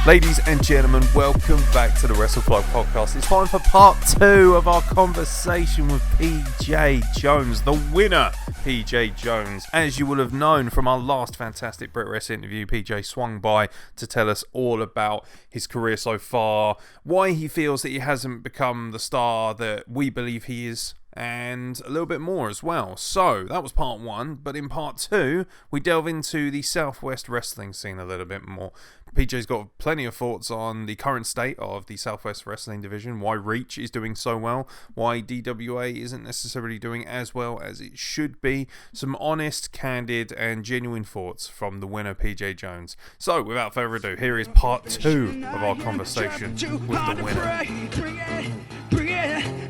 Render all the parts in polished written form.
Ladies and gentlemen, welcome back to the Wrestle Plug podcast. It's time for part 2 of our conversation with PJ Jones, the winner, PJ Jones. As you will have known from our last fantastic Brit Wrestling interview, PJ swung by to tell us all about his career so far, why he feels that he hasn't become the star that we believe he is, and a little bit more as well. So that was part 1, but in part 2 we delve into the Southwest wrestling scene a little bit more. PJ's got plenty of thoughts on the current state of the Southwest wrestling division, why Reach is doing so well, why D.W.A isn't necessarily doing as well as it should be, some honest, candid and genuine thoughts from the winner PJ Jones. So without further ado, here is part 2 of our conversation with the winner.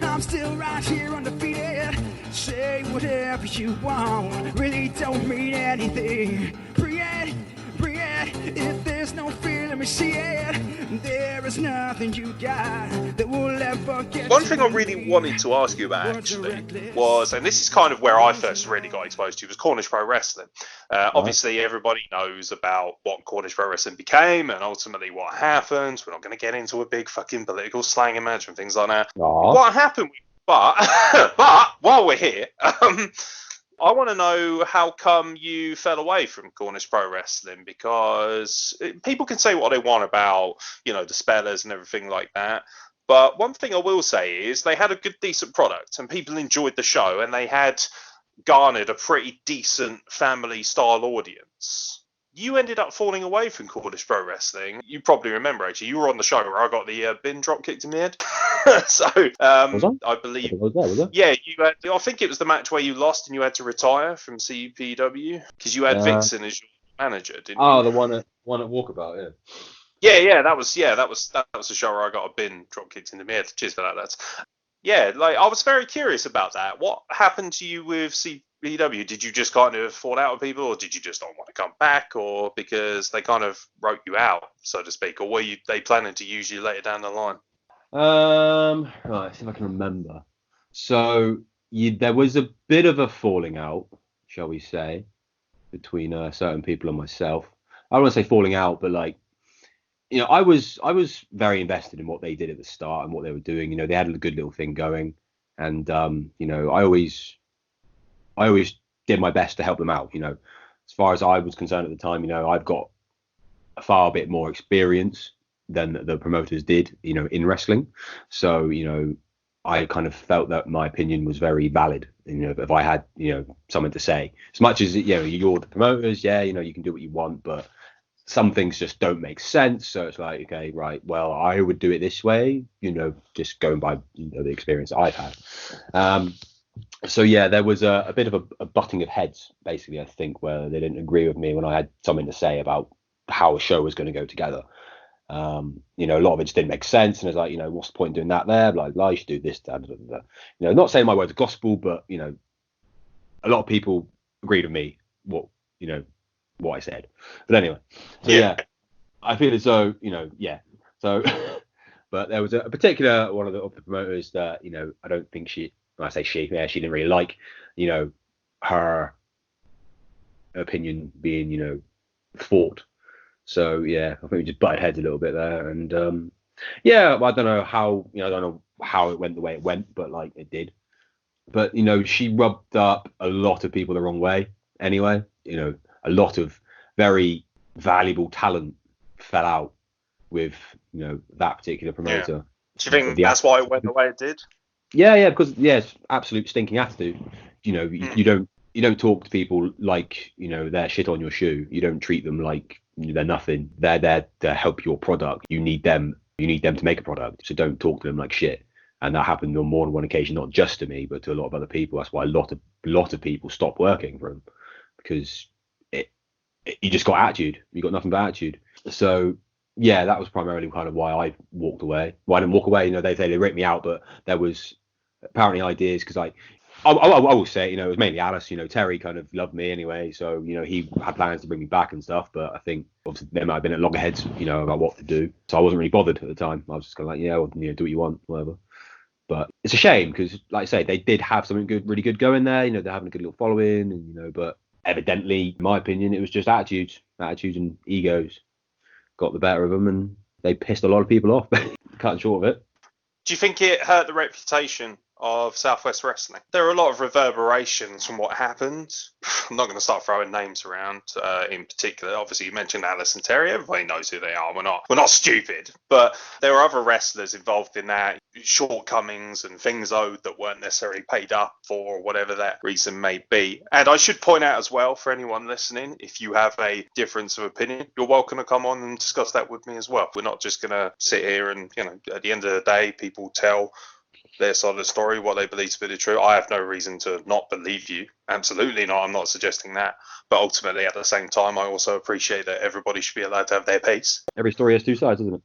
I'm still right here undefeated. Say whatever you want, really don't mean anything. Bring it, if there's no fear, let me see it. There is nothing you got that will ever get. One thing I really wanted to ask you about actually was, and this is kind of where I first really got exposed to, was Cornish Pro Wrestling. Obviously everybody knows about what Cornish Pro Wrestling became and ultimately what happened. We're not going to get into a big fucking political slang match and things like that. What happened? But while we're here, I want to know how come you fell away from Cornish Pro Wrestling, because people can say what they want about, you know, the spellers and everything like that. But one thing I will say is they had a good, decent product and people enjoyed the show and they had garnered a pretty decent family style audience. You ended up falling away from Cornish Pro Wrestling. You probably remember, actually, you were on the show where I got the bin drop kicked in the head. So, I believe, was it? Yeah, you had, I think it was the match where you lost and you had to retire from CPW because you had Vixen as your manager, didn't you? Oh, the one at Walkabout, Yeah, that was the show where I got a bin drop kicked in the head. Cheers for that, lads. Yeah, like I was very curious about that. What happened to you with CPW? Did you just kind of fall out with people, or did you just not want to come back, or because they kind of wrote you out, so to speak, or were they planning to use you later down the line? Right, see if I can remember. So there was a bit of a falling out, shall we say, between certain people and myself. I don't want to say falling out, but like, you know, I was very invested in what they did at the start and what they were doing. You know, they had a good little thing going, and you know, I always did my best to help them out. You know, as far as I was concerned at the time, you know, I've got a far bit more experience than the promoters did, you know, in wrestling. So, you know, I kind of felt that my opinion was very valid. You know, if I had, you know, something to say, as much as, you know, you're the promoters, yeah, you know, you can do what you want, but some things just don't make sense. So it's like, okay, right, well, I would do it this way, you know, just going by, you know, the experience I've had. So yeah, there was a bit of a butting of heads, basically, I think, where they didn't agree with me when I had something to say about how a show was going to go together. You know, a lot of it just didn't make sense, and it's like, you know, what's the point in doing that there? Like, you should do this, that, that, that. You know, not saying my words are gospel, but you know, a lot of people agreed with me what I said. But anyway, so yeah, I feel as though, you know, yeah. So, but there was a particular one of the promoters that, you know, I don't think she didn't really like, you know, her opinion being, you know, fought. So yeah, I think we just butted heads a little bit there, and yeah, I don't know how it went the way it went, but like it did. But you know, she rubbed up a lot of people the wrong way. Anyway, you know, a lot of very valuable talent fell out with, you know, that particular promoter. Yeah. Do you think that's why it went the way it did? Yeah, because it's absolute stinking attitude. You know, you don't talk to people like, you know, they're shit on your shoe. You don't treat them like they're nothing. They're there to help your product. You need them to make a product. So don't talk to them like shit. And that happened on more than one occasion, not just to me, but to a lot of other people. That's why a lot of people stopped working for him, because you just got attitude. You got nothing but attitude. So yeah, that was primarily kind of why I walked away. Well, I didn't walk away. You know, they ripped me out, but there was apparently ideas, because I will say, you know, it was mainly Alice. You know, Terry kind of loved me anyway, so you know, he had plans to bring me back and stuff. But I think obviously there might have been at loggerheads, you know, about what to do. So I wasn't really bothered at the time. I was just kind of like, yeah, well, you know, do what you want, whatever. But it's a shame, because, like I say, they did have something good, really good going there. You know, they're having a good little following, and you know, but evidently, in my opinion, it was just attitudes and egos got the better of them, and they pissed a lot of people off. Cutting short of it. Do you think it hurt the reputation of Southwest Wrestling? There are a lot of reverberations from what happened. I'm not going to start throwing names around in particular. Obviously, you mentioned Alice and Terry. Everybody knows who they are. We're not stupid. But there are other wrestlers involved in that, shortcomings and things owed that weren't necessarily paid up for, or whatever that reason may be. And I should point out as well, for anyone listening, if you have a difference of opinion, you're welcome to come on and discuss that with me as well. We're not just going to sit here and, at the end of the day, people tell their side of the story, what they believe to be the truth. I have no reason to not believe you. Absolutely not. I'm not suggesting that. But ultimately, at the same time, I also appreciate that everybody should be allowed to have their piece. Every story has two sides, isn't it?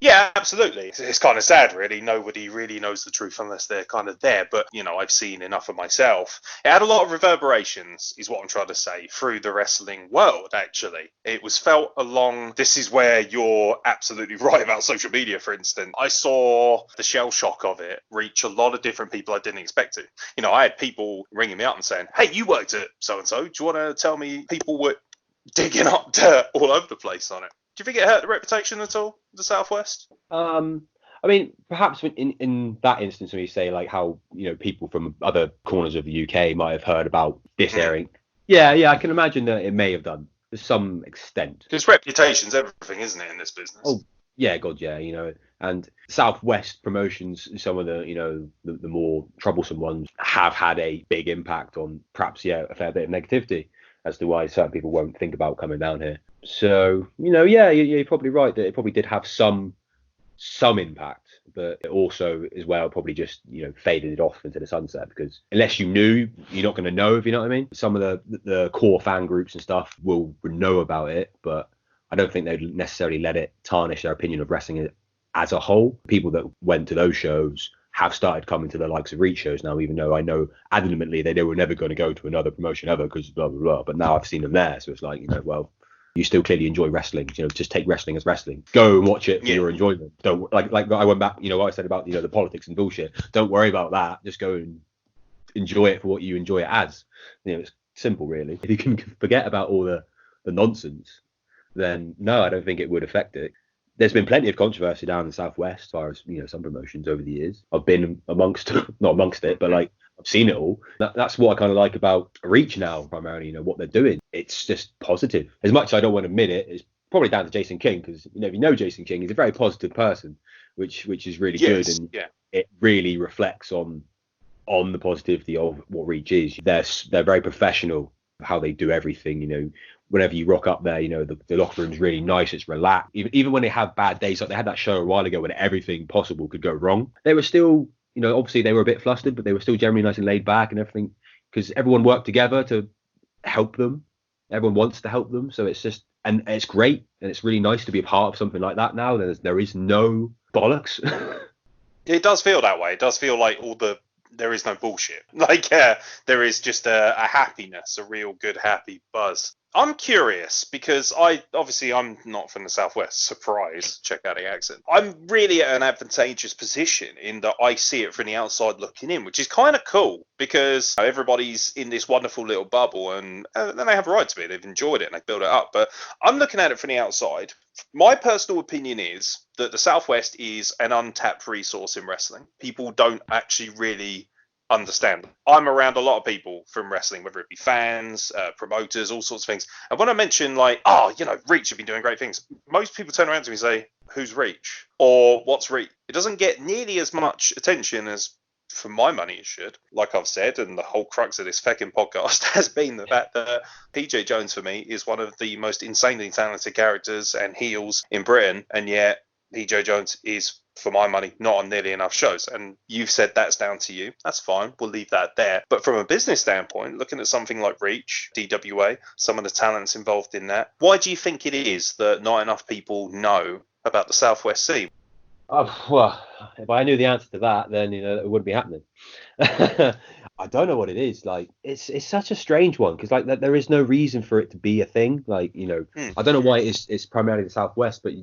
Yeah, absolutely. It's kind of sad, really. Nobody really knows the truth unless they're kind of there. But, I've seen enough of myself. It had a lot of reverberations, is what I'm trying to say, through the wrestling world, actually. It was felt along... This is where you're absolutely right about social media, for instance. I saw the shell shock of it reach a lot of different people I didn't expect to. I had people ringing me up and saying, hey, you worked at so-and-so. Do you want to tell me people were digging up dirt all over the place on it? Do you think it hurt the reputation at all, the Southwest? I mean, perhaps in that instance, when you say like how people from other corners of the UK might have heard about this airing, yeah, I can imagine that it may have done to some extent. Because reputation's everything, isn't it, in this business? Oh yeah, God, yeah, and Southwest promotions, some of the the more troublesome ones, have had a big impact on perhaps a fair bit of negativity as to why certain people won't think about coming down here. So, you're probably right that it probably did have some impact, but it also as well probably just, faded it off into the sunset, because unless you knew, you're not going to know, if you know what I mean. Some of the core fan groups and stuff will know about it, but I don't think they'd necessarily let it tarnish their opinion of wrestling as a whole. People that went to those shows have started coming to the likes of Reach shows now, even though I know adamantly they were never going to go to another promotion ever because blah, blah, blah. But now I've seen them there. So it's like, well, you still clearly enjoy wrestling. Just take wrestling as wrestling. Go and watch it for your enjoyment. Don't like I went back, what I said about, the politics and bullshit. Don't worry about that. Just go and enjoy it for what you enjoy it as. It's simple, really. If you can forget about all the nonsense, then no, I don't think it would affect it. There's been plenty of controversy down in the Southwest as far as, some promotions over the years. I've been not amongst it, but like I've seen it all. That's what I kind of like about Reach now, primarily, what they're doing. It's just positive. As much as I don't want to admit it, it's probably down to Jason King, because, if you know Jason King, he's a very positive person, which is really good. And it really reflects on the positivity of what Reach is. They're very professional, how they do everything, Whenever you rock up there, the locker room's really nice. It's relaxed. Even when they have bad days, like they had that show a while ago when everything possible could go wrong, they were still, obviously they were a bit flustered, but they were still generally nice and laid back and everything, because everyone worked together to help them. Everyone wants to help them. So it's just, and it's great. And it's really nice to be a part of something like that now. There is no bollocks. It does feel that way. It does feel like there is no bullshit. Like, there is just a happiness, a real good, happy buzz. I'm curious because I'm not from the Southwest. Surprise. Check out the accent. I'm really at an advantageous position in that I see it from the outside looking in, which is kind of cool because everybody's in this wonderful little bubble and then they have a right to be. They've enjoyed it and they build it up. But I'm looking at it from the outside. My personal opinion is that the Southwest is an untapped resource in wrestling. People don't actually really understand. I'm around a lot of people from wrestling, whether it be fans, promoters, all sorts of things. And when I mention Reach have been doing great things, most people turn around to me and say, who's Reach? Or what's Reach? It doesn't get nearly as much attention as, for my money, it should. Like I've said, and the whole crux of this feckin' podcast has been the fact that PJ Jones, for me, is one of the most insanely talented characters and heels in Britain, and yet PJ Jones is, for my money, not on nearly enough shows. And you've said that's down to you. That's fine. We'll leave that there. But from a business standpoint, looking at something like Reach, D.W.A, some of the talents involved in that, why do you think it is that not enough people know about the Southwest scene? Oh, well, if I knew the answer to that, then, it wouldn't be happening. I don't know what it is. Like, it's such a strange one because, like, there is no reason for it to be a thing. Like, I don't know why it's primarily the Southwest, but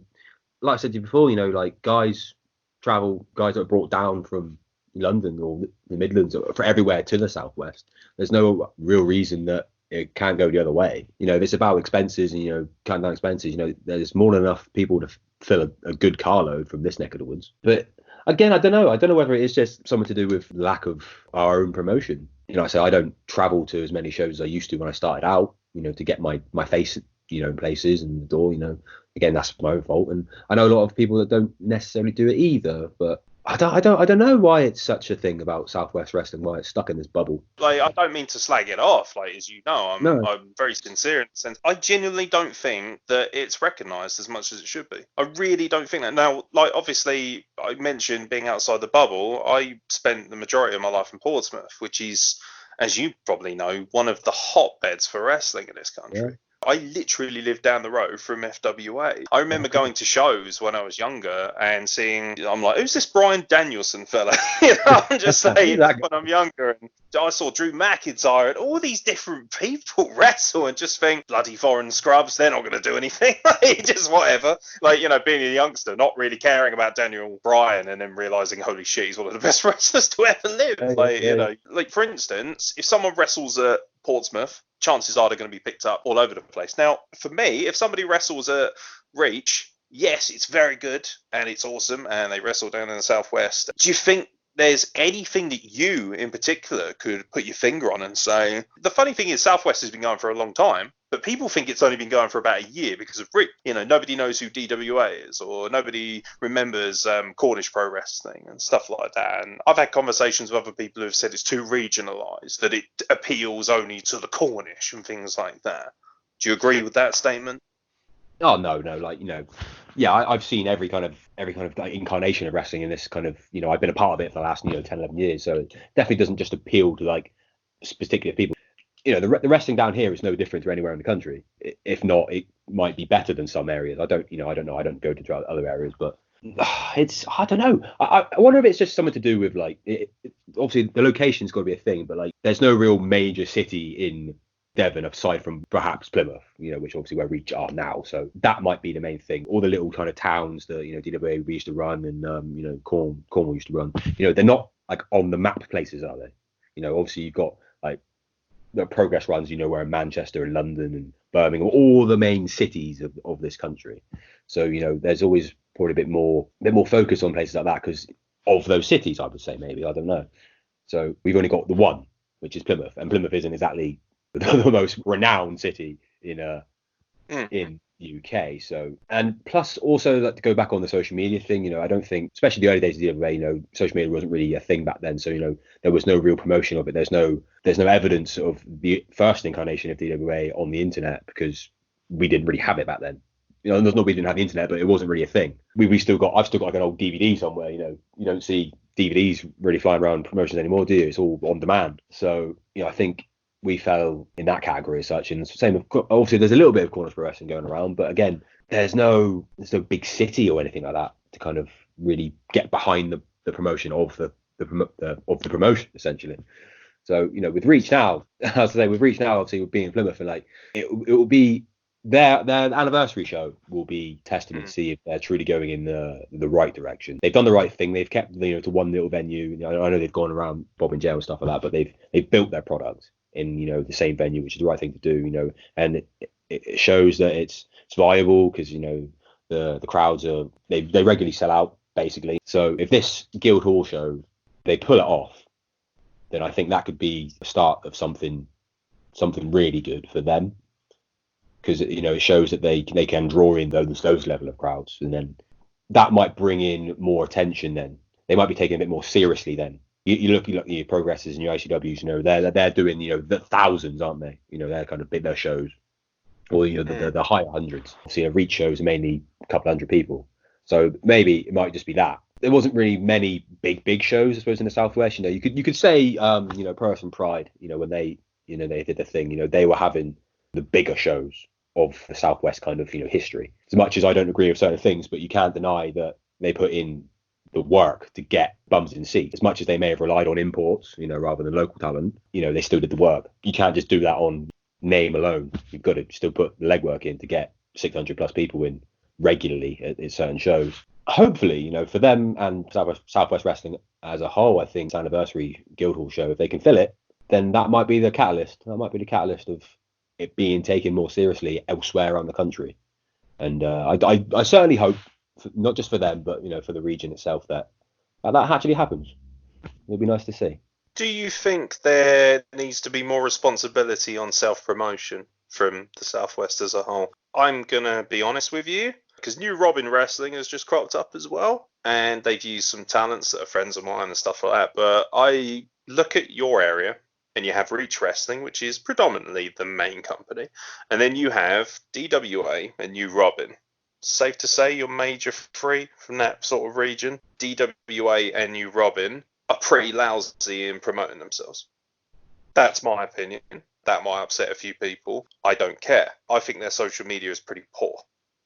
like I said to you before, like guys that are brought down from London or the Midlands or for everywhere to the Southwest. There's no real reason that it can't go the other way. You know, if it's about expenses and, you know, cutting down expenses, you know, there's more than enough people to fill a good carload from this neck of the woods. But again, I don't know whether it is just something to do with lack of our own promotion. You know, I say I don't travel to as many shows as I used to when I started out, you know, to get my face, you know, in places and the door, you know. Again, that's my own fault. And I know a lot of people that don't necessarily do it either, but I don't know why it's such a thing about Southwest Wrestling, why it's stuck in this bubble. Like, I don't mean to slag it off. Like, as you know, I'm very sincere in the sense. I genuinely don't think that it's recognised as much as it should be. I really don't think that. Now, like, obviously, I mentioned being outside the bubble. I spent the majority of my life in Portsmouth, which is, as you probably know, one of the hotbeds for wrestling in this country. Yeah. I literally lived down the road from FWA. I remember going to shows when I was younger and seeing, I'm like, who's this Brian Danielson fella? You know, I'm just saying, when I'm younger. And I saw Drew McIntyre and all these different people wrestle and just think, bloody foreign scrubs, they're not going to do anything. Just whatever. Like, you know, being a youngster, not really caring about Daniel Bryan and then realising, holy shit, he's one of the best wrestlers to ever live. You know, like, for instance, if someone wrestles at Portsmouth, chances are they're going to be picked up all over the place. Now, for me, if somebody wrestles at Reach, yes, it's very good and it's awesome and they wrestle down in the Southwest. Do you think there's anything that you in particular could put your finger on and say, the funny thing is Southwest has been going for a long time, but people think it's only been going for about a year because of Reach. You know, nobody knows who D.W.A is, or nobody remembers Cornish Pro Wrestling and stuff like that. And I've had conversations with other people who've said it's too regionalised, that it appeals only to the Cornish and things like that. Do you agree with that statement? Oh, no, like, you know, yeah, I've seen every kind of like incarnation of wrestling in this kind of, you know, I've been a part of it for the last, you know, 10, 11 years. So it definitely doesn't just appeal to like particular people. You know, the wrestling down here is no different to anywhere in the country. If not, it might be better than some areas. I don't know. I don't go to other areas, but I don't know. I wonder if it's just something to do with like, obviously the location's got to be a thing, but like there's no real major city in Devon aside from perhaps Plymouth, you know, which obviously where Reach are now. So that might be the main thing. All the little kind of towns that, you know, D.W.A used to run and, you know, Cornwall used to run, you know, they're not like on the map places, are they? You know, obviously you've got like the Progress runs, you know, where in Manchester and London and Birmingham, all the main cities of this country. So, you know, there's always probably a bit more focus on places like that because of those cities, I would say, maybe. I don't know. So we've only got the one, which is Plymouth, and Plymouth isn't exactly the most renowned city in UK. So, and plus also like to go back on the social media thing, you know, I don't think, especially the early days of D.W.A, you know, social media wasn't really a thing back then. So, you know, there was no real promotion of it. There's no evidence of the first incarnation of D.W.A on the internet because we didn't really have it back then. You know, there's not we didn't have the internet, but it wasn't really a thing. I've still got like an old DVD somewhere. You know, you don't see DVDs really flying around promotions anymore, do you? It's all on demand. So, you know, I think we fell in that category as such. And same with, obviously there's a little bit of Cornish Pro Wrestling going around, but again, there's no big city or anything like that to kind of really get behind the promotion of the promotion essentially. So, you know, with Reach now, obviously with being in Plymouth, and like it will be their anniversary show will be testament to see if they're truly going in the right direction. They've done the right thing. They've kept, you know, to one little venue. You know, I know they've gone around Bob and Jail and stuff like that, but they've built their product in, you know, the same venue, which is the right thing to do, you know, and it shows that it's viable because, you know, the crowds they regularly sell out basically. So if this Guildhall show they pull it off, then I think that could be the start of something really good for them, because, you know, it shows that they can draw in those level of crowds, and then that might bring in more attention. Then they might be taken a bit more seriously then. You look at your Progresses and your ICWs, you know, they're doing, you know, the thousands, aren't they? You know, they're kind of big, their shows, or, you know, the higher hundreds. Obviously, a Reach shows are mainly a couple hundred people, so maybe it might just be that. There wasn't really many big shows, I suppose, in the Southwest. You know, you could say, you know, Pro Wrestling Pride, you know, when they did the thing, you know, they were having the bigger shows of the Southwest kind of, you know, history. As much as I don't agree with certain things, but you can't deny that they put in the work to get bums in seats. As much as they may have relied on imports, you know, rather than local talent, you know, they still did the work. You can't just do that on name alone. You've got to still put the legwork in to get 600 plus people in regularly at certain shows. Hopefully, you know, for them and Southwest Wrestling as a whole, I think anniversary Guildhall show, if they can fill it, then that might be the catalyst. That might be the catalyst of it being taken more seriously elsewhere around the country. And I certainly hope, not just for them, but for the region itself, that actually happens. It'll be nice to see. Do you think there needs to be more responsibility on self-promotion from the Southwest as a whole? I'm going to be honest with you, because New Robin Wrestling has just cropped up as well, and they've used some talents that are friends of mine and stuff like that. But I look at your area, and you have Reach Wrestling, which is predominantly the main company, and then you have D.W.A and New Robin. Safe to say your major three from that sort of region, D.W.A and New Robin, are pretty lousy in promoting themselves. That's my opinion. That might upset a few people. I don't care. I think their social media is pretty poor.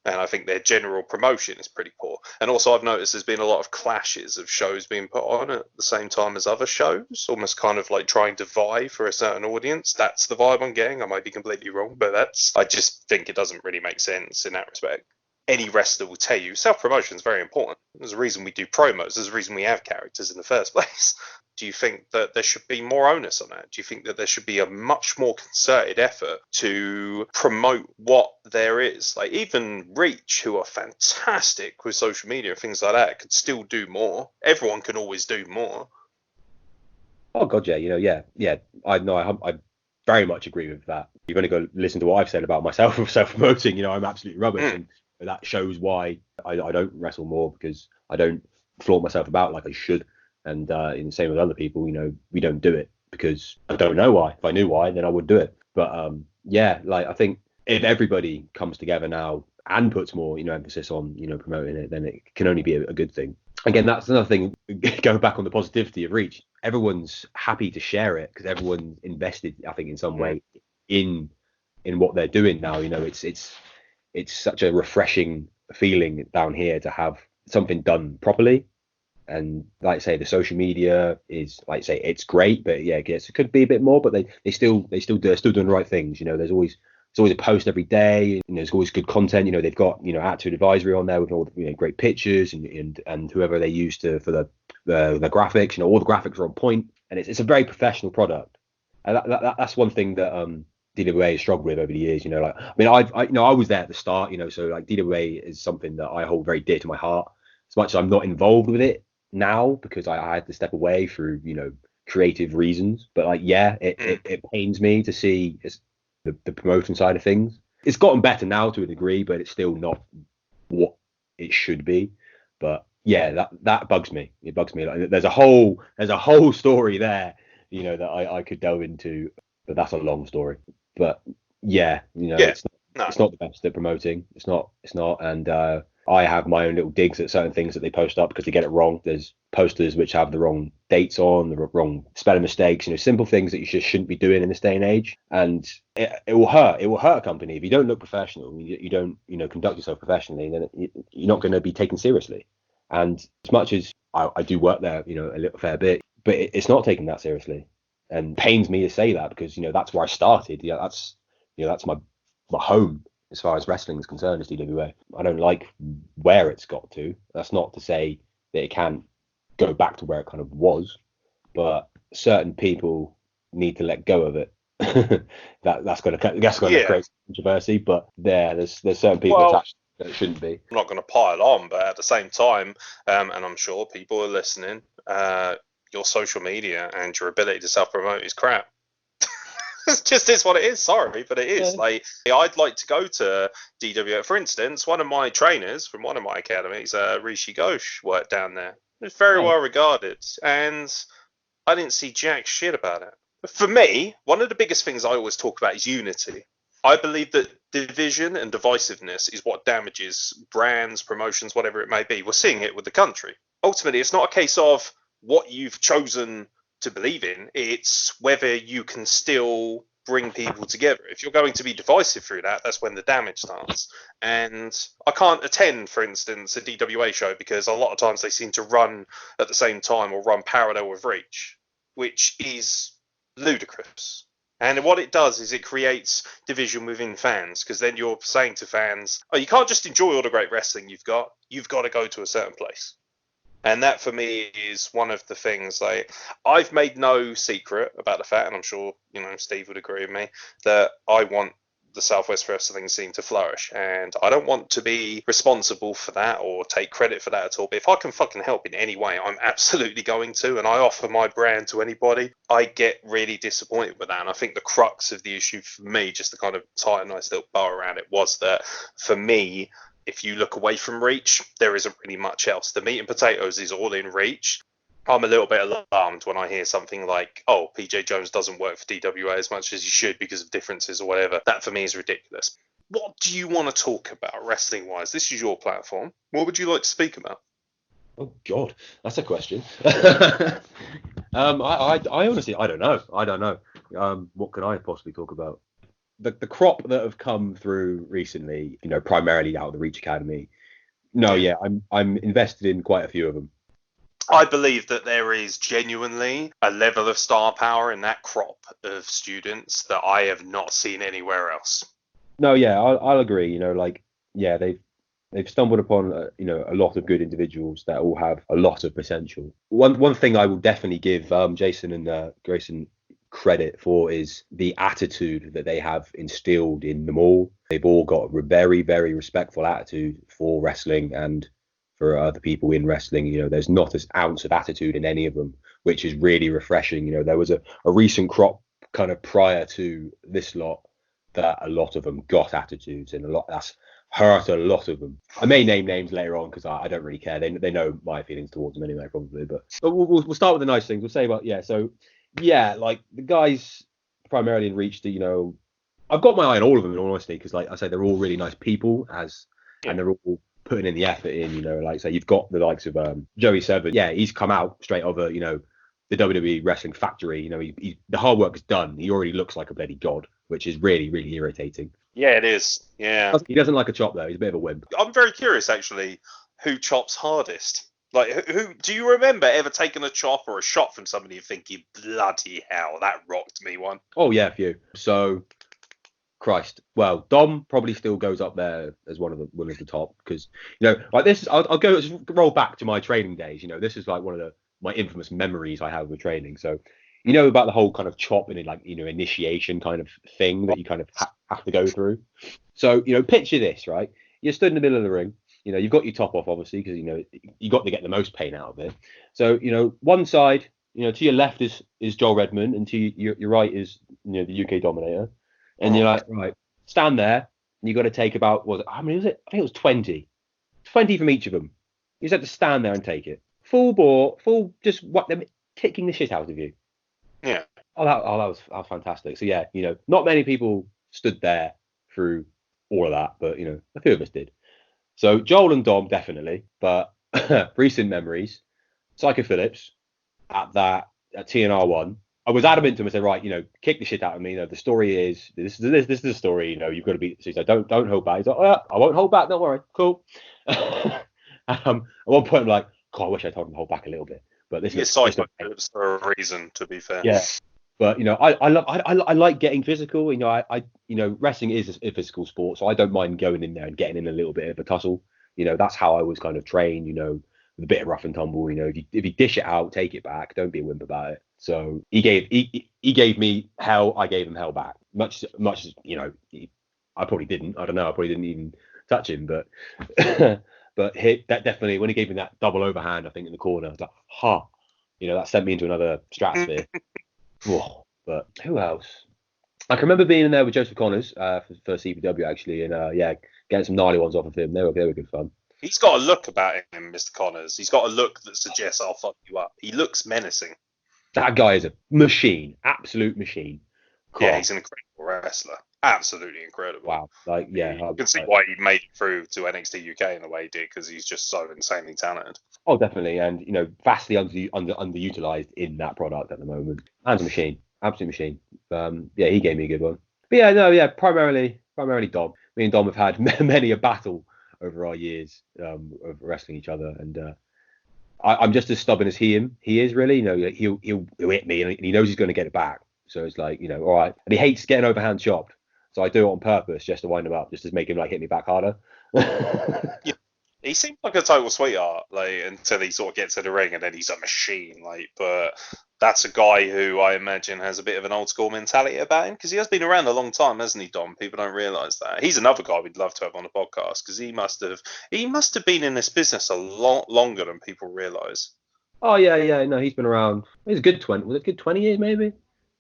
And I think their general promotion is pretty poor. And also I've noticed there's been a lot of clashes of shows being put on at the same time as other shows, almost kind of like trying to vie for a certain audience. That's the vibe I'm getting. I might be completely wrong, but I just think it doesn't really make sense in that respect. Any wrestler will tell you self-promotion is very important. There's a reason we do promos. There's a reason we have characters in the first place. Do you think that there should be more onus on that? Do you think that there should be a much more concerted effort to promote what there is? Like even Reach, who are fantastic with social media and things like that, could still do more. Everyone can always do more. Oh God, yeah, yeah. I know. I very much agree with that. You've only got to listen to what I've said about myself with self-promoting. I'm absolutely rubbish. And that shows why I don't wrestle more, because I don't flaunt myself about like I should. And in the same with other people, we don't do it because I don't know why. If I knew why, then I would do it. But yeah, like I think if everybody comes together now and puts more, emphasis on, promoting it, then it can only be a good thing. Again, that's another thing, going back on the positivity of Reach. Everyone's happy to share it because everyone's invested, I think, in some way in what they're doing now. It's such a refreshing feeling down here to have something done properly. And like I say, the social media is, like I say, it's great, but yeah, I guess it could be a bit more. But they're still doing the right things. There's always a post every day. There's always good content. They've got attitude advisory on there with all the great pictures and whoever they use for the graphics. All the graphics are on point, and it's a very professional product. And that's one thing that D.W.A has struggled with over the years. I was there at the start. So like D.W.A is something that I hold very dear to my heart. As much as I'm not involved with it now because I had to step away through creative reasons, but like it pains me to see the promotion side of things. It's gotten better now to a degree, but it's still not what it should be. But yeah, that bugs me. It bugs me. Like, there's a whole story there that I could delve into, but that's a long story. But yeah, it's not the best at promoting. It's not and I have my own little digs at certain things that they post up because they get it wrong. There's posters which have the wrong dates on, the wrong spelling mistakes, simple things that you just shouldn't be doing in this day and age. And it will hurt. It will hurt a company if you don't look professional. You don't, conduct yourself professionally. Then you're not going to be taken seriously. And as much as I do work there, a little fair bit, but it's not taken that seriously. And it pains me to say that because that's where I started. That's my home. As far as wrestling is concerned, is D.W.A. I don't like where it's got to. That's not to say that it can't go back to where it kind of was, but certain people need to let go of it. that's going to create controversy, but there's certain people attached that it shouldn't be. I'm not going to pile on, but at the same time, and I'm sure people are listening, your social media and your ability to self-promote is crap. It just is what it is. Sorry, but it is. Like, I'd like to go to D.W.A. For instance, one of my trainers from one of my academies, Rishi Ghosh, worked down there. It's very well regarded, and I didn't see jack shit about it. For me, one of the biggest things I always talk about is unity. I believe that division and divisiveness is what damages brands, promotions, whatever it may be. We're seeing it with the country. Ultimately, it's not a case of what you've chosen to believe in, it's whether you can still bring people together. If you're going to be divisive through that, that's when the damage starts. And I can't attend, for instance, a D.W.A show because a lot of times they seem to run at the same time or run parallel with Reach, which is ludicrous. And what it does is it creates division within fans, because then you're saying to fans, oh, you can't just enjoy all the great wrestling you've got to go to a certain place. And that, for me, is one of the things. Like, I've made no secret about the fact, and I'm sure Steve would agree with me, that I want the Southwest wrestling scene to flourish. And I don't want to be responsible for that or take credit for that at all. But if I can fucking help in any way, I'm absolutely going to. And I offer my brand to anybody. I get really disappointed with that. And I think the crux of the issue for me, just to kind of tie a nice little bow around it, was that for me, if you look away from Reach, there isn't really much else. The meat and potatoes is all in Reach. I'm a little bit alarmed when I hear something like, oh, PJ Jones doesn't work for D.W.A as much as he should because of differences or whatever. That for me is ridiculous. What do you want to talk about wrestling-wise? This is your platform. What would you like to speak about? Oh, God, that's a question. I honestly, I don't know. What can I possibly talk about? The crop that have come through recently, primarily out of the Reach Academy. No, yeah, I'm invested in quite a few of them. I believe that there is genuinely a level of star power in that crop of students that I have not seen anywhere else. No, yeah, I'll agree. They've stumbled upon a lot of good individuals that all have a lot of potential. One thing I will definitely give Jason and Grayson credit for is the attitude that they have instilled in them all. They've all got a very, very respectful attitude for wrestling and for other people in wrestling. There's not an ounce of attitude in any of them, which is really refreshing. There was a recent crop kind of prior to this lot that a lot of them got attitudes, and that's hurt a lot of them. I may name names later on because I don't really care. They know my feelings towards them anyway, probably. But we'll start with the nice things. We'll say about like the guys primarily in Reach that I've got my eye on all of them in all honesty, because like I say, they're all really nice people and they're all putting in the effort in, like say you've got the likes of Joey Seven. Yeah, he's come out straight over, the WWE wrestling factory. The hard work is done. He already looks like a bloody god, which is really, really irritating. Yeah, it is. Yeah. He doesn't like a chop though. He's a bit of a wimp. I'm very curious actually, who chops hardest? Like, who do you remember ever taking a chop or a shot from somebody and thinking, bloody hell, that rocked me one? Oh yeah, a few. So Christ. Well, Dom probably still goes up there as one of the top, because like this. I'll go roll back to my training days. This is like one of my infamous memories I have with training. So about the whole kind of chop and initiation kind of thing that you kind of have to go through. So picture this, right? You're stood in the middle of the ring. You've got your top off obviously because you got to get the most pain out of it. So one side, to your left is Joel Redmond, and to your right is the UK Dominator. And you're like, right, stand there, and you got to take about, how many was it? I think it was 20. 20 from each of them. You just have to stand there and take it. Full bore, just what them kicking the shit out of you. Yeah. That was fantastic. So yeah, not many people stood there through all of that, but a few of us did. So Joel and Dom definitely, but recent memories, Psycho Phillips at TNR 1. I was adamant to him. I said, right, kick the shit out of me. The story is this is the story. You've got to be. So he said, don't hold back. He's like, oh, yeah, I won't hold back. Don't worry. Cool. At one point, I'm like, God, I wish I told him to hold back a little bit. But this is Psycho Phillips for a reason, to be fair. Yeah. But I like getting physical. Wrestling is a physical sport, so I don't mind going in there and getting in a little bit of a tussle. That's how I was kind of trained. With a bit of rough and tumble. If you dish it out, take it back. Don't be a wimp about it. So he gave me hell. I gave him hell back. Much as I probably didn't. I don't know. I probably didn't even touch him, but but that definitely, when he gave me that double overhand, I think in the corner, I was like, that sent me into another stratosphere. Whoa. But who else? I can remember being in there with Joseph Connors for CPW actually, and getting some gnarly ones off of him. They were good fun. He's got a look about him, Mr. Connors. He's got a look that suggests I'll fuck you up. He looks menacing. That guy is a machine, absolute machine. Cool. Yeah, he's an incredible wrestler. Absolutely incredible. Wow. You can see why he made it through to NXT UK in the way he did, because he's just so insanely talented. Oh, definitely. And, vastly underutilized in that product at the moment. And a machine. Absolute machine. He gave me a good one. But primarily Dom. Me and Dom have had many a battle over our years of wrestling each other, and I'm just as stubborn as he is really. He'll hit me, and he knows he's going to get it back. So it's like, all right. And he hates getting overhand chopped, so I do it on purpose just to wind him up, just to make him hit me back harder. Yeah. He seems like a total sweetheart, until he sort of gets to the ring, and then he's a machine. But that's a guy who I imagine has a bit of an old school mentality about him, because he has been around a long time, hasn't he, Dom? People don't realise that. He's another guy we'd love to have on the podcast, because he must have been in this business a lot longer than people realise. Oh yeah, no, he's been around. He's a good 20. Was it a good 20 years maybe?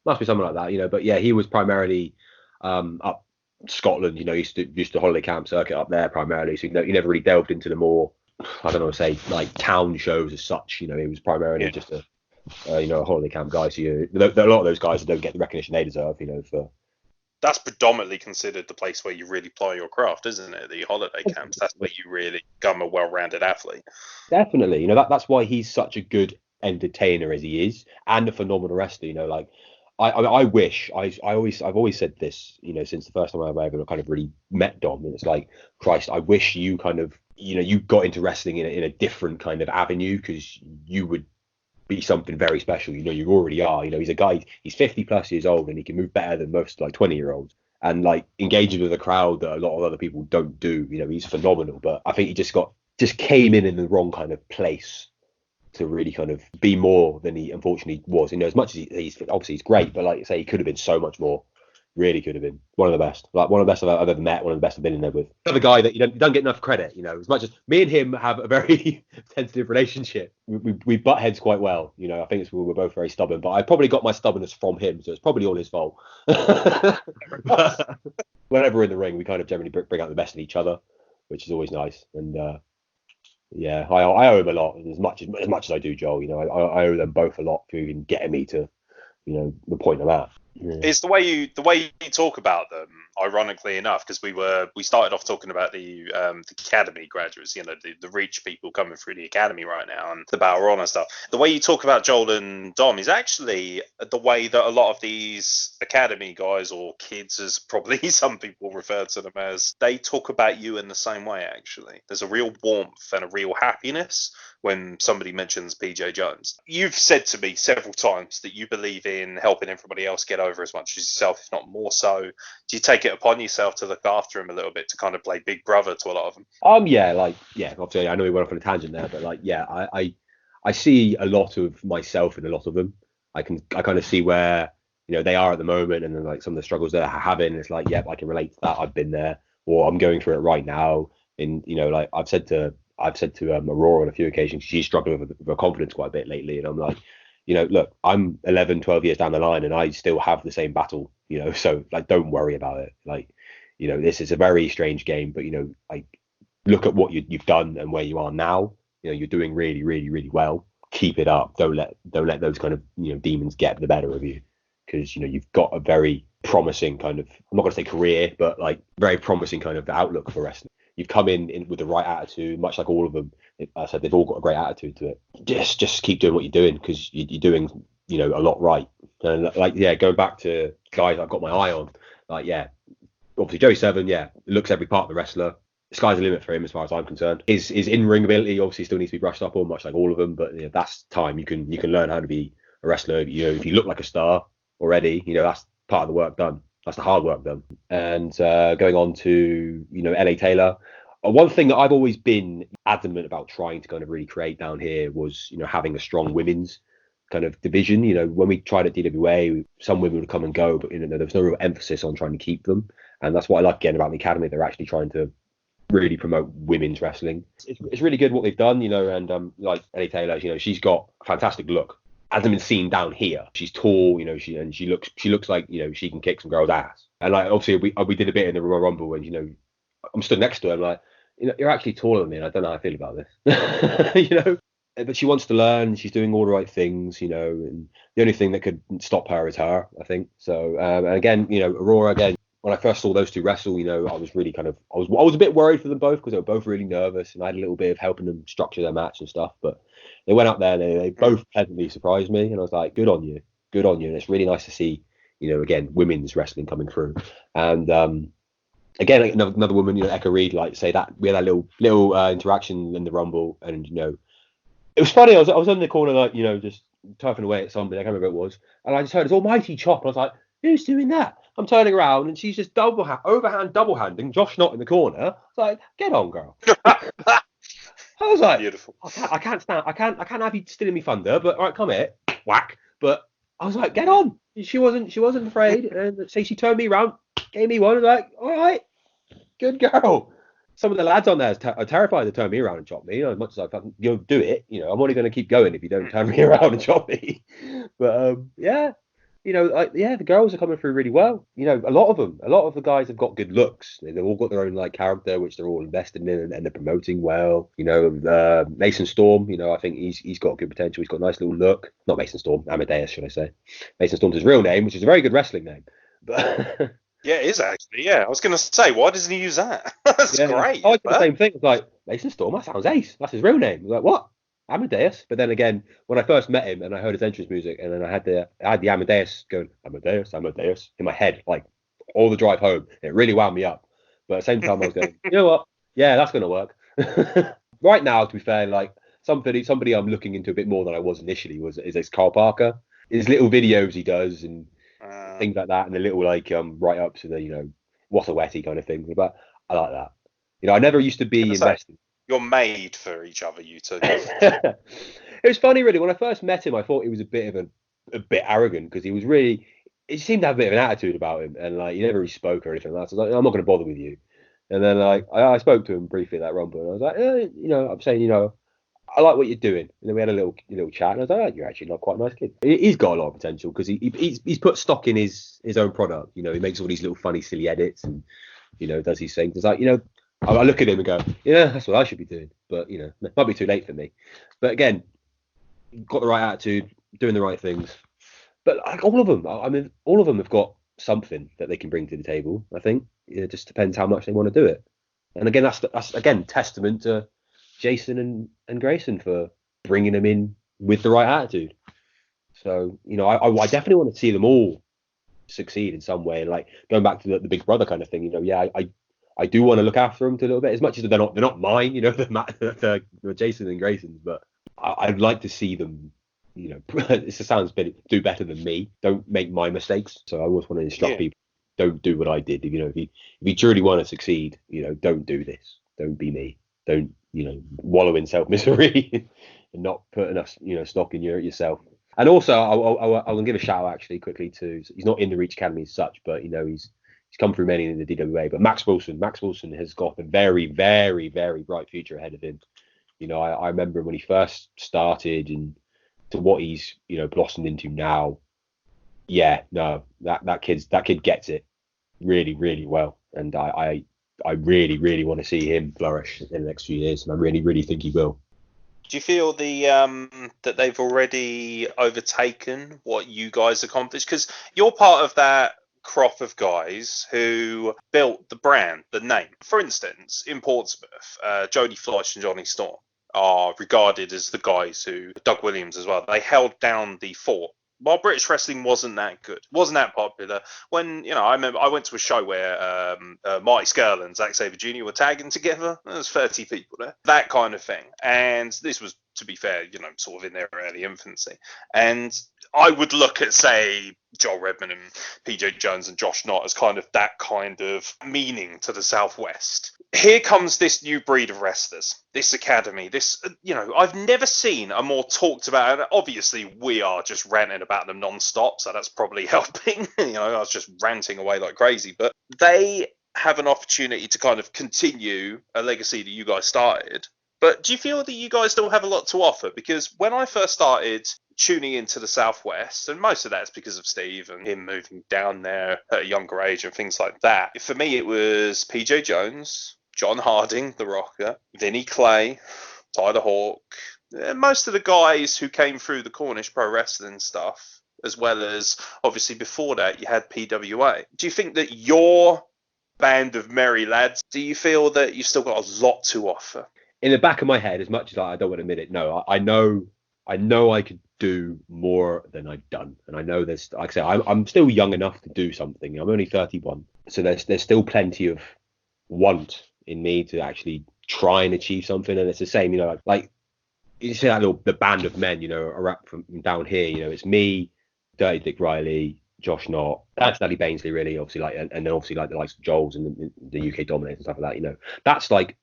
Must be something like that, you know. But yeah, he was primarily up Scotland. You know, used to holiday camp circuit up there primarily. So he never really delved into the more, I don't know, say like town shows as such. You know, he was primarily just a holiday camp guy. So a lot of those guys don't get the recognition they deserve. You know, for that's predominantly considered the place where you really ply your craft, isn't it? The holiday camps. That's where you really become a well-rounded athlete. Definitely, you know, that's why he's such a good entertainer as he is, and a phenomenal wrestler. You know, like I wish I've always said this, you know, since the first time I've ever kind of really met Dom, and it's like, Christ, I wish you kind of, you know, you got into wrestling in a different kind of avenue, because you would be something very special. You know, you already are. You know, he's a guy, he's 50 plus years old, and he can move better than most like 20-year-olds, and like engages with a crowd that a lot of other people don't do. You know, he's phenomenal, but I think he just came in the wrong kind of place to really kind of be more than he unfortunately was. You know, as much as he's obviously he's great, but like I say, he could have been so much more. Really could have been one of the best, like one of the best I've ever met, one of the best I've been in there with. Another guy that you don't get enough credit, you know, as much as me and him have a very sensitive relationship. We butt heads quite well, you know. I think we're both very stubborn, but I probably got my stubbornness from him, so it's probably all his fault. But whenever we're in the ring, we kind of generally bring out the best in each other, which is always nice. And yeah, I owe him a lot, as much as I do Joel. You know, I owe them both a lot for even getting me to, you know, the point I'm at. Yeah. It's the way you talk about them, ironically enough, because we started off talking about the academy graduates, you know, the Reach people coming through the academy right now, and the Battle Royale and stuff. The way you talk about Joel and Dom is actually the way that a lot of these academy guys, or kids as probably some people refer to them as, they talk about you in the same way. Actually, there's a real warmth and a real happiness when somebody mentions PJ Jones. You've said to me several times that you believe in helping everybody else get over as much as yourself, if not more so. Do you take it upon yourself to look after him a little bit, to kind of play big brother to a lot of them? Obviously I know we went off on a tangent there, but like, yeah, I see a lot of myself in a lot of them. I kind of see where, you know, they are at the moment, and then like some of the struggles they're having. It's like, I can relate to that. I've been there, or I'm going through it right now. And, you know, like I've said to Aurora on a few occasions, she's struggling with her confidence quite a bit lately, and I'm like, you know, look, I'm 11, 12 years down the line, and I still have the same battle, you know, so like, don't worry about it. Like, you know, this is a very strange game, but, you know, like, look at what you've done and where you are now. You know, you're doing really, really, really well. Keep it up. Don't let those kind of, you know, demons get the better of you, because, you know, you've got a very promising kind of, I'm not going to say career, but like very promising kind of outlook for wrestling. You've come in with the right attitude, much like all of them. I said they've all got a great attitude to it. Just keep doing what you're doing, because you're doing, you know, a lot right. And like, yeah, going back to guys I've got my eye on, like, yeah, obviously Joey Seven, yeah, looks every part of the wrestler. The sky's the limit for him as far as I'm concerned. His in-ring ability obviously still needs to be brushed up on, much like all of them. But, you know, that's time. You can learn how to be a wrestler. You know, if you look like a star already, you know, that's part of the work done. That's the hard work done. And going on to, you know, LA Taylor. One thing that I've always been adamant about trying to kind of really create down here was, you know, having a strong women's kind of division. You know, when we tried at D.W.A, some women would come and go, but, you know, there was no real emphasis on trying to keep them. And that's what I like again about the academy. They're actually trying to really promote women's wrestling. It's really good what they've done, you know, and like Ellie Taylor, you know, she's got a fantastic look. Hasn't been seen down here. She's tall, you know, she looks like, you know, she can kick some girls' ass. And like, obviously we did a bit in the Royal Rumble, and, you know, I'm stood next to her, I'm like, you know, you're actually taller than me, and I don't know how I feel about this. You know, but she wants to learn. She's doing all the right things, you know, and the only thing that could stop her is her, I think. So, and again, you know, Aurora, again, when I first saw those two wrestle, you know, I was really kind of, I was a bit worried for them both, because they were both really nervous, and I had a little bit of helping them structure their match and stuff. But they went out there, and they both pleasantly surprised me, and I was like, good on you. And it's really nice to see, you know, again, women's wrestling coming through. And again, another woman, you know, Eka Reed, like, say that we had that little interaction in the Rumble, and, you know, it was funny. I was in the corner, like, you know, just typing away at somebody, I can't remember who it was, and I just heard this almighty chop, and I was like, who's doing that? I'm turning around, and she's just overhand double handing Josh Knott in the corner. I was like, get on, girl. I was like, beautiful. I can't have you stealing me thunder, but all right, come here, whack. But I was like, get on. She wasn't afraid. And so she turned me around, gave me one. I was like, all right, good girl. Some of the lads on there are terrified to turn me around and chop me. As much as I fucking, do it. I'm only going to keep going if you don't turn me around and chop me. But yeah. The girls are coming through really well. A lot of the guys have got good looks. They've all got their own character, which they're all invested in, and they're promoting well. Mason Storm. I think he's got good potential. He's got a nice little look. Not Mason Storm, Amadeus, should I say? Mason Storm's his real name, which is a very good wrestling name. But yeah, it is actually. Yeah, I was going to say, why doesn't he use that? That's great. I did the same thing. I was like, Mason Storm, that sounds ace. That's his real name. I was like, what? Amadeus. But then again, when I first met him and I heard his entrance music, and then I had the Amadeus going, Amadeus in my head, all the drive home. It really wound me up. But at the same time, I was going, you know what? Yeah, that's going to work. Right now, to be fair, somebody I'm looking into a bit more than I was initially is Carl Parker. His little videos he does and things like that, and the little write-ups and the what's a wetty kind of thing. But I like that. I never used to be invested. You're made for each other, you two. It was funny, really. When I first met him, I thought he was a bit arrogant because he seemed to have a bit of an attitude about him, and he never really spoke or anything like that. So I was like, I'm not going to bother with you. And then I spoke to him briefly at that Rumble, and I was like, I'm saying, I like what you're doing. And then we had a little chat, and I was like, oh, you're actually not quite a nice kid. He's got a lot of potential because he's put stock in his own product. He makes all these little funny, silly edits, and does these things. It's I look at him and go, yeah, that's what I should be doing. But, it might be too late for me. But again, got the right attitude, doing the right things. But all of them have got something that they can bring to the table, I think. It just depends how much they want to do it. And again, that's again, testament to Jason and Grayson for bringing them in with the right attitude. So, I definitely want to see them all succeed in some way. And going back to the big brother kind of thing, I do want to look after them a little bit, as much as they're not mine, the Jason and Grayson's, but I'd like to see them, this sounds do better than me. Don't make my mistakes. So I always want to instruct people, don't do what I did. If you truly want to succeed, don't do this. Don't be me. Don't, wallow in self-misery and not put enough, stock in yourself. And also, I'll give a shout out actually quickly to, he's not in the Reach Academy as such, but he's come through many in the D.W.A. But Max Wilson has got a very, very, very bright future ahead of him. I remember when he first started and to what he's, blossomed into now. Yeah, no, that kid gets it really, really well. And I really, really want to see him flourish in the next few years. And I really, really think he will. Do you feel that they've already overtaken what you guys accomplished? Because you're part of that crop of guys who built the brand, the name. For instance, in Portsmouth, Jody Flourish and Johnny Storm are regarded as the guys who, Doug Williams as well, they held down the fort. While British wrestling wasn't that good, wasn't that popular, when, I remember I went to a show where Marty Skirl and Zack Sabre Jr. were tagging together. There was 30 people there, that kind of thing. And this was, to be fair, sort of in their early infancy. And I would look at, say, Joel Redman and PJ Jones and Josh Knott as kind of that kind of meaning to the Southwest. Here comes this new breed of wrestlers, this academy, this, I've never seen a more talked about, and obviously we are just ranting about them non-stop, so that's probably helping. I was just ranting away like crazy, but they have an opportunity to kind of continue a legacy that you guys started. But do you feel that you guys still have a lot to offer? Because when I first started tuning into the Southwest, and most of that's because of Steve and him moving down there at a younger age and things like that. For me, it was PJ Jones, John Harding, The Rocker, Vinnie Clay, Tyler Hawk, most of the guys who came through the Cornish Pro Wrestling stuff, as well as, obviously, before that, you had PWA. Do you think that your band of merry lads, do you feel that you've still got a lot to offer? In the back of my head, as much as I don't want to admit it, no, I know I could do more than I've done. And I know there's, like I say, I'm still young enough to do something. I'm only 31. So there's still plenty of want in me to actually try and achieve something. And it's the same, like you see that the band of men, from down here, it's me, Dirty Dick Riley, Josh Knott, that's Daddy Bainsley, really, obviously, and then obviously the likes of Joel's and the UK Dominators and stuff like that, that's like,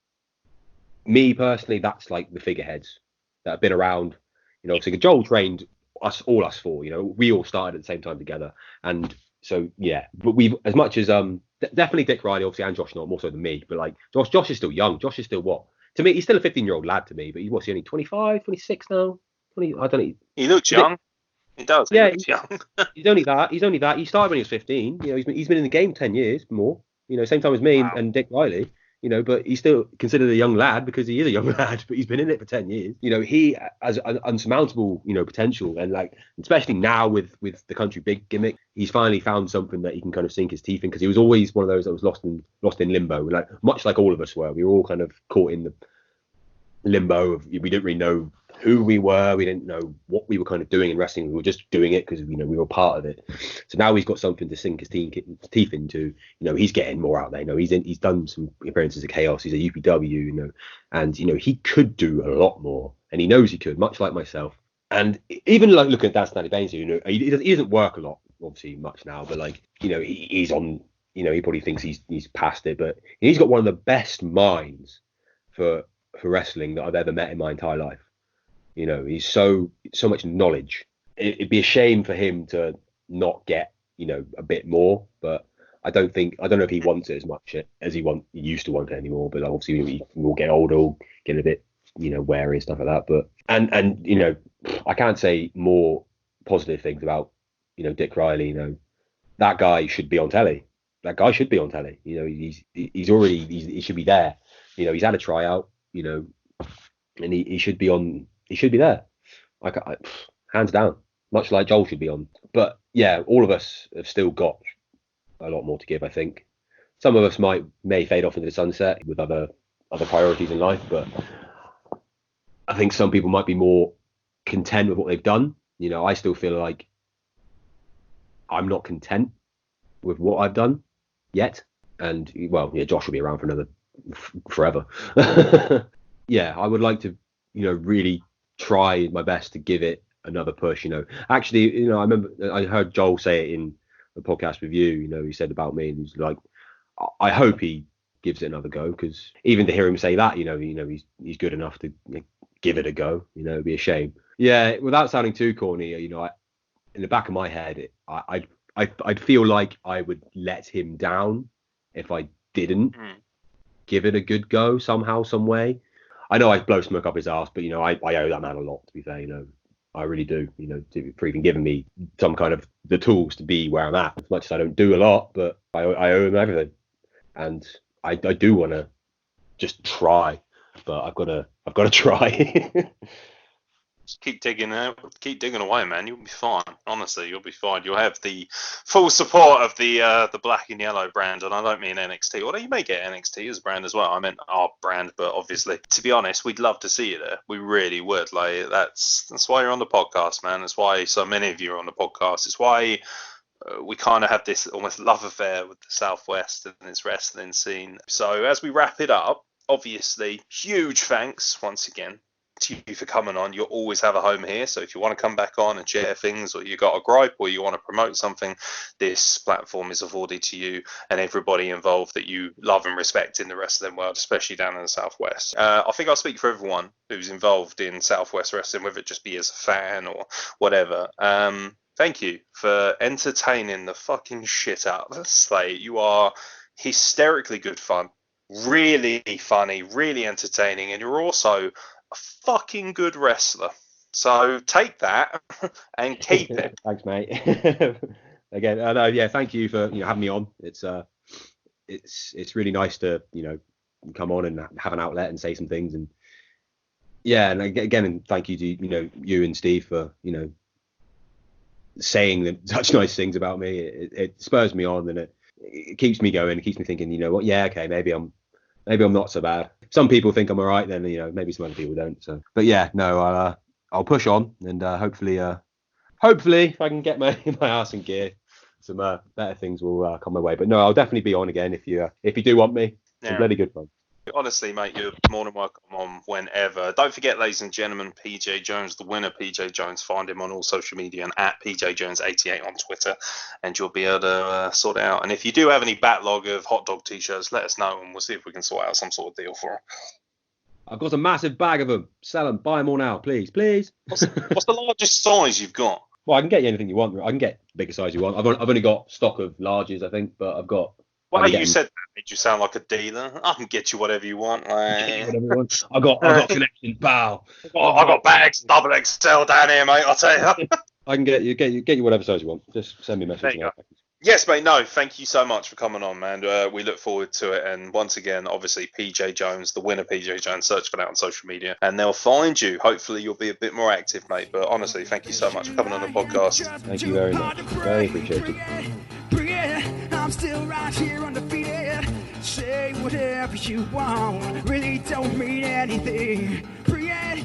me personally, that's like the figureheads that have been around. Obviously Joel trained all us four. We all started at the same time together, and so yeah. But we've as much as definitely Dick Riley, obviously, and Josh, not more so than me. But like Josh is still young. Josh is still what to me? He's still a 15-year-old lad to me. But he's only 25, 26 now. 20. I don't know. He looks young. He does. He looks young. He's only that. He started when he was 15. He's been in the game 10 years more. Same time as me and Dick Riley. But he's still considered a young lad because he is a young lad, but he's been in it for 10 years. He has an unsurmountable, potential. And like, especially now with the country big gimmick, he's finally found something that he can kind of sink his teeth in, because he was always one of those that was lost in limbo. Like, much like all of us were. We were all kind of caught in the limbo of, we didn't really know who we were. We didn't know what we were kind of doing in wrestling. We were just doing it because, we were part of it. So now he's got something to sink his teeth into. He's getting more out there. He's done some appearances at Chaos. He's a UPW, and, he could do a lot more. And he knows he could, much like myself. And even like looking at Dan Stanley Baines, he doesn't work a lot, obviously, much now. But like, he's on, he probably thinks he's past it. But he's got one of the best minds for wrestling that I've ever met in my entire life. He's so much knowledge. It'd be a shame for him to not get, a bit more. But I don't know if he wants it as much as he used to want it anymore. But obviously we'll get older, we'll get a bit, wary and stuff like that. But and I can't say more positive things about, Dick Riley. That guy should be on telly. He should be there. He's had a tryout, and he should be on. He should be there, hands down. Much like Joel should be on. But yeah, all of us have still got a lot more to give. I think some of us may fade off into the sunset with other priorities in life, but I think some people might be more content with what they've done. I still feel like I'm not content with what I've done yet. And Josh will be around for forever. Yeah, I would like to, really try my best to give it another push. Actually, I remember I heard Joel say it in the podcast with you. He said about me, and he's like, I hope he gives it another go, because even to hear him say that, he's good enough to give it a go. It'd be a shame. Yeah, without sounding too corny, in the back of my head, I'd feel like I would let him down if I didn't give it a good go somehow, some way. I know I blow smoke up his ass, but I owe that man a lot, to be fair. I really do. For even giving me some kind of the tools to be where I'm at. As much as I don't do a lot, but I owe him everything, and I do want to just try, but I've got to try. Just keep digging away, man. You'll be fine. Honestly, you'll be fine. You'll have the full support of the black and yellow brand, and I don't mean NXT. Although you may get NXT as a brand as well. I meant our brand, but obviously, to be honest, we'd love to see you there. We really would. Like, that's why you're on the podcast, man. That's why so many of you are on the podcast. It's why we kind of have this almost love affair with the Southwest and its wrestling scene. So as we wrap it up, obviously, huge thanks once again to you for coming on. You'll always have a home here, so if you want to come back on and share things, or you got a gripe, or you want to promote something, this platform is afforded to you and everybody involved that you love and respect in the wrestling world, especially down in the Southwest. I think I'll speak for everyone who's involved in Southwest wrestling, whether it just be as a fan or whatever. Thank you for entertaining the fucking shit out of us. Like, you are hysterically good fun, really funny, really entertaining, and you're also a fucking good wrestler. So take that and keep it. Thanks, mate. Again, yeah, thank you for having me on. It's really nice to come on and have an outlet and say some things, and yeah, and again, thank you to you and Steve for saying such nice things about me. It spurs me on, and it keeps me going. It keeps me thinking, what? Yeah, okay, maybe I'm not so bad. Some people think I'm all right, then maybe some other people don't. So, but yeah, no, I'll push on, and hopefully, if I can get my ass in gear, some better things will come my way. But no, I'll definitely be on again if you do want me. It's bloody good fun. Honestly, mate, you're more than welcome on whenever. Don't forget, ladies and gentlemen, PJ Jones, the winner, PJ Jones. Find him on all social media and at PJ Jones88 on Twitter, and you'll be able to sort it out. And if you do have any backlog of hot dog t-shirts, let us know, and we'll see if we can sort out some sort of deal for him. I've got a massive bag of them. Sell them. Buy them all now, please. Please. What's the largest size you've got? Well, I can get you anything you want. I can get bigger size you want. I've only got stock of larges, I think, but I've got. Well, you said that made you sound like a dealer. I can get you whatever you want. Whatever you want. I got connections, pal. I got bags, double XL down here, mate. I'll tell you. I can get you whatever size you want. Just send me a message. Yes, mate. No, thank you so much for coming on, man. We look forward to it. And once again, obviously, PJ Jones, the winner, PJ Jones. Search for that on social media, and they'll find you. Hopefully, you'll be a bit more active, mate. But honestly, thank you so much for coming on the podcast. Thank you very much. Very appreciated. I'm still right here undefeated. Say whatever you want. Really don't mean anything. Bring it.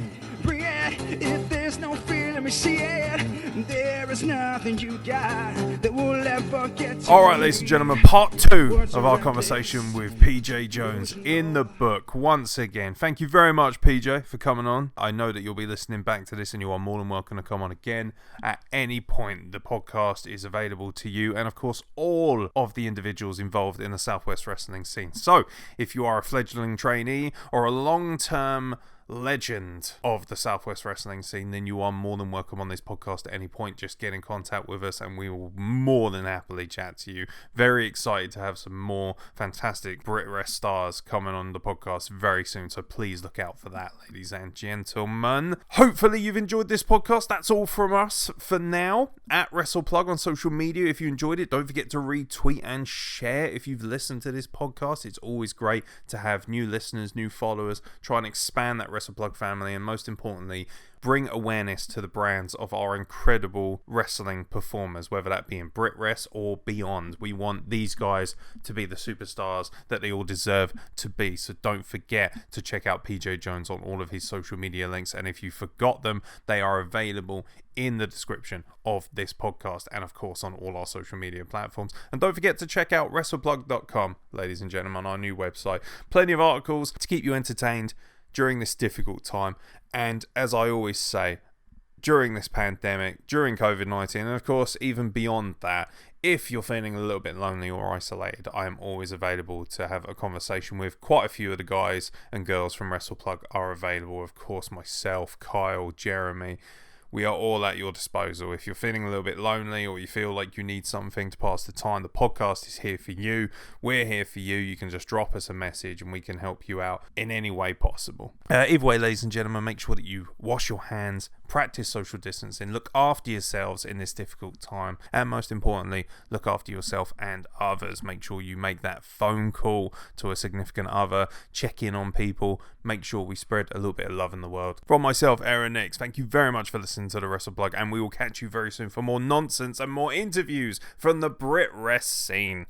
If there's no fear, let me see it. There is nothing you got that will ever get to. All right, ladies and gentlemen, part 2 of our conversation with PJ Jones in the book. Once again, thank you very much, PJ, for coming on. I know that you'll be listening back to this, and you are more than welcome to come on again at any point. The podcast is available to you, and of course, all of the individuals involved in the Southwest wrestling scene. So, if you are a fledgling trainee or a long-term legend of the Southwest wrestling scene, then you are more than welcome on this podcast at any point. Just get in contact with us and we will more than happily chat to you. Very excited to have some more fantastic Brit Rest stars coming on the podcast very soon, so please look out for that, ladies and gentlemen. Hopefully you've enjoyed this podcast. That's all from us for now. At Wrestle Plug on social media. If you enjoyed it, don't forget to retweet and share. If you've listened to this podcast, it's always great to have new listeners, new followers, try and expand that Wrestle Plug family, and most importantly, bring awareness to the brands of our incredible wrestling performers, whether that be in Brit Rest or beyond. We want these guys to be the superstars that they all deserve to be. So don't forget to check out PJ Jones on all of his social media links, and if you forgot them, they are available in the description of this podcast and of course on all our social media platforms. And don't forget to check out WrestlePlug.com, ladies and gentlemen, our new website. Plenty of articles to keep you entertained during this difficult time, and as I always say, during this pandemic, during COVID-19, and of course even beyond that, if you're feeling a little bit lonely or isolated, I am always available to have a conversation with. Quite a few of the guys and girls from Wrestle Plug are available. Of course, myself, Kyle, Jeremy, we are all at your disposal. If you're feeling a little bit lonely or you feel like you need something to pass the time, the podcast is here for you. We're here for you. You can just drop us a message and we can help you out in any way possible. Either way, ladies and gentlemen, make sure that you wash your hands, practice social distancing, look after yourselves in this difficult time, and most importantly, look after yourself and others. Make sure you make that phone call to a significant other, check in on people, make sure we spread a little bit of love in the world. From myself, Aaron Nix, thank you very much for listening to the Wrestle Plug, and we will catch you very soon for more nonsense and more interviews from the Brit Rest scene.